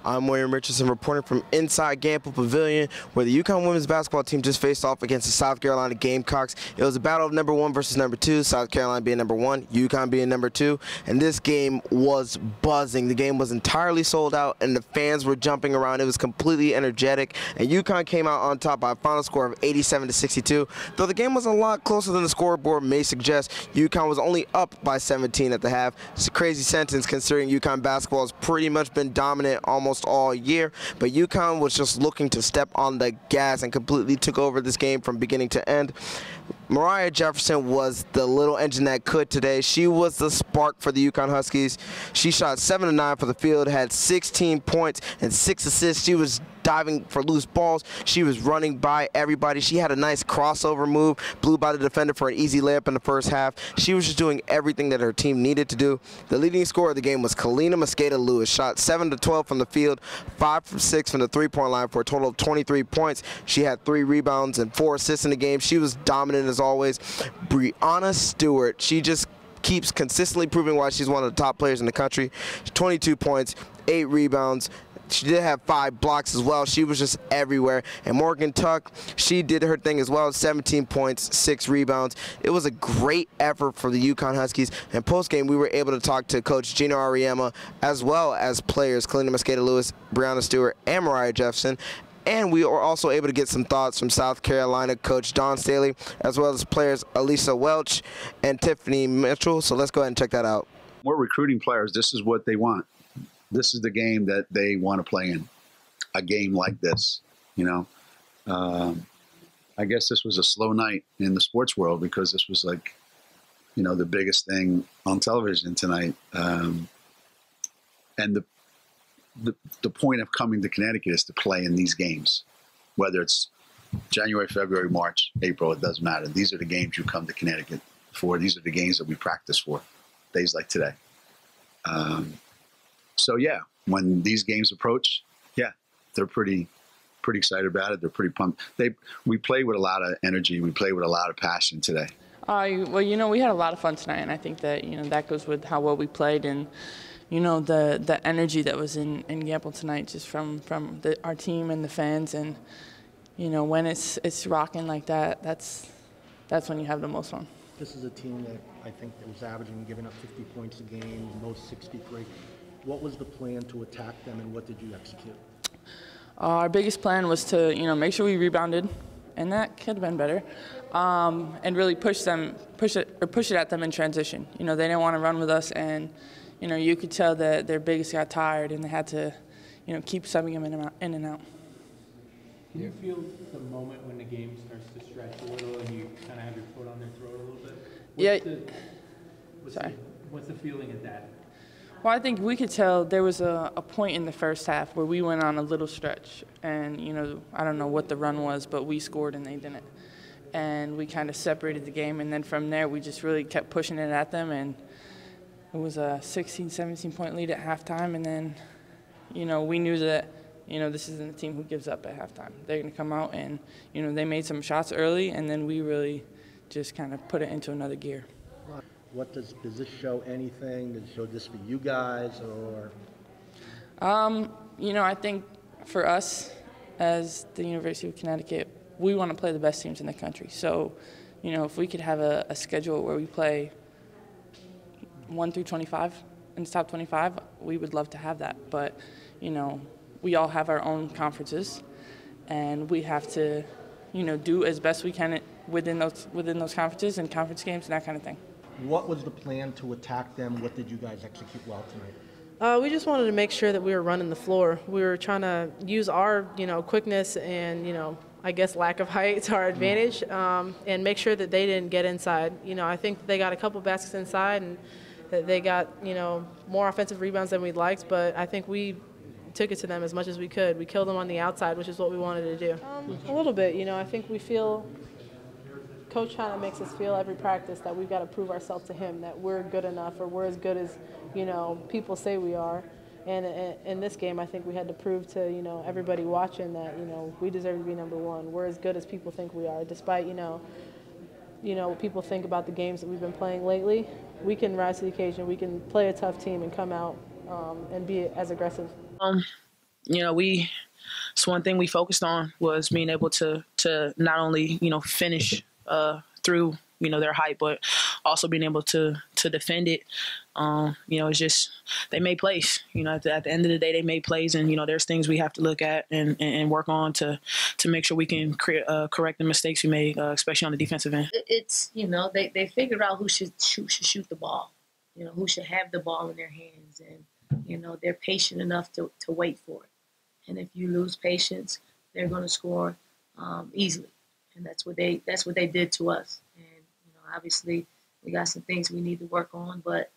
I'm William Richardson reporting from inside Gamble Pavilion, where the UConn women's basketball team just faced off against the South Carolina Gamecocks. It was a battle of number 1 versus number 2, South Carolina being number 1, UConn being number 2, and this game was buzzing. The game was entirely sold out, and the fans were jumping around. It was completely energetic, and UConn came out on top by a final score of 87-62. Though the game was a lot closer than the scoreboard may suggest, UConn was only up by 17 at the half. It's a crazy sentence considering UConn basketball has pretty much been dominant almost all year, but UConn was just looking to step on the gas and completely took over this game from beginning to end. Mariah Jefferson was the little engine that could today. She was the spark for the UConn Huskies. She shot 7 of 9 for the field, had 16 points and 6 assists. She was diving for loose balls. She was running by everybody. She had a nice crossover move, blew by the defender for an easy layup in the first half. She was just doing everything that her team needed to do. The leading scorer of the game was Kalina Mosqueda-Lewis. Shot 7 of 12 from the field, 5 from 6 from the three-point line for a total of 23 points. She had 3 rebounds and 4 assists in the game. She was dominant as always. Breanna Stewart, she just keeps consistently proving why she's one of the top players in the country. 22 points, 8 rebounds. She did have 5 blocks as well. She was just everywhere. And Morgan Tuck, she did her thing as well. 17 points, 6 rebounds. It was a great effort for the UConn Huskies. And post-game, we were able to talk to Coach Gino Auriemma as well as players Kalina Mosqueda-Lewis, Breanna Stewart, and Mariah Jefferson. And we were also able to get some thoughts from South Carolina coach Don Staley, as well as players Elisa Welch and Tiffany Mitchell. So let's go ahead and check that out. We're recruiting players. This is what they want. This is the game that they want to play in, a game like this, you know. I guess this was a slow night in the sports world because this was like, you know, the biggest thing on television tonight. And the point of coming to Connecticut is to play in these games, whether it's January, February, March, April, it doesn't matter. These are the games you come to Connecticut for. These are the games that we practice for, days like today. So yeah, when these games approach, yeah, they're pretty excited about it. They're pretty pumped. We play with a lot of energy. We play with a lot of passion today. Well, you know, we had a lot of fun tonight, and I think that, you know, that goes with how well we played and, you know, the energy that was in Gamble tonight, just from our team and the fans. And, you know, when it's rocking like that, that's when you have the most fun. This is a team that I think that was averaging, giving up 50 points a game, most 63. What was the plan to attack them, and what did you execute? Our biggest plan was to, you know, make sure we rebounded, and that could have been better, and really push it at them in transition. You know, they didn't want to run with us, and, you know, you could tell that their biggest got tired, and they had to, you know, keep subbing them in and out. Can you feel the moment when the game starts to stretch a little and you kind of have your foot on their throat a little bit? What's the feeling of that? Well, I think we could tell there was a point in the first half where we went on a little stretch, and, you know, I don't know what the run was, but we scored and they didn't. And we kind of separated the game, and then from there we just really kept pushing it at them, and it was a 16, 17-point lead at halftime, and then, you know, we knew that, you know, this isn't a team who gives up at halftime. They're going to come out and, you know, they made some shots early, and then we really just kind of put it into another gear. What does this show anything? Does it show this for you guys, or? You know, I think for us as the University of Connecticut, we want to play the best teams in the country. So, you know, if we could have a schedule where we play 1 through 25 in the top 25, we would love to have that. But, you know, we all have our own conferences, and we have to, you know, do as best we can within those conferences and conference games and that kind of thing. What was the plan to attack them? What did you guys execute well tonight? We just wanted to make sure that we were running the floor. We were trying to use our, you know, quickness and, you know, I guess lack of height to our advantage, and make sure that they didn't get inside. You know, I think they got a couple baskets inside, and that they got, you know, more offensive rebounds than we'd liked, but I think we took it to them as much as we could. We killed them on the outside, which is what we wanted to do. A little bit, you know, I think we feel Coach kind of makes us feel every practice that we've got to prove ourselves to him, that we're good enough or we're as good as, you know, people say we are. And in this game, I think we had to prove to, you know, everybody watching that, you know, we deserve to be number 1. We're as good as people think we are, despite, you know, what people think about the games that we've been playing lately. We can rise to the occasion. We can play a tough team and come out and be as aggressive. it's one thing we focused on was being able to not only, finish through, their height, but also being able to defend it. It's just they made plays. At the end of the day, they made plays, and there's things we have to look at and work on to make sure we can correct the mistakes we made, especially on the defensive end. It's they figured out who should shoot the ball, who should have the ball in their hands, and they're patient enough to wait for it. And if you lose patience, they're going to score easily, and that's what they did to us. And obviously, we got some things we need to work on, but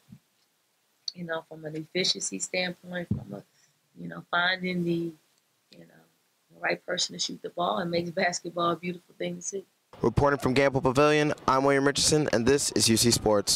from an efficiency standpoint, from finding the right person to shoot the ball, and makes basketball a beautiful thing to see. Reporting from Gamble Pavilion, I'm William Richardson, and this is UC Sports.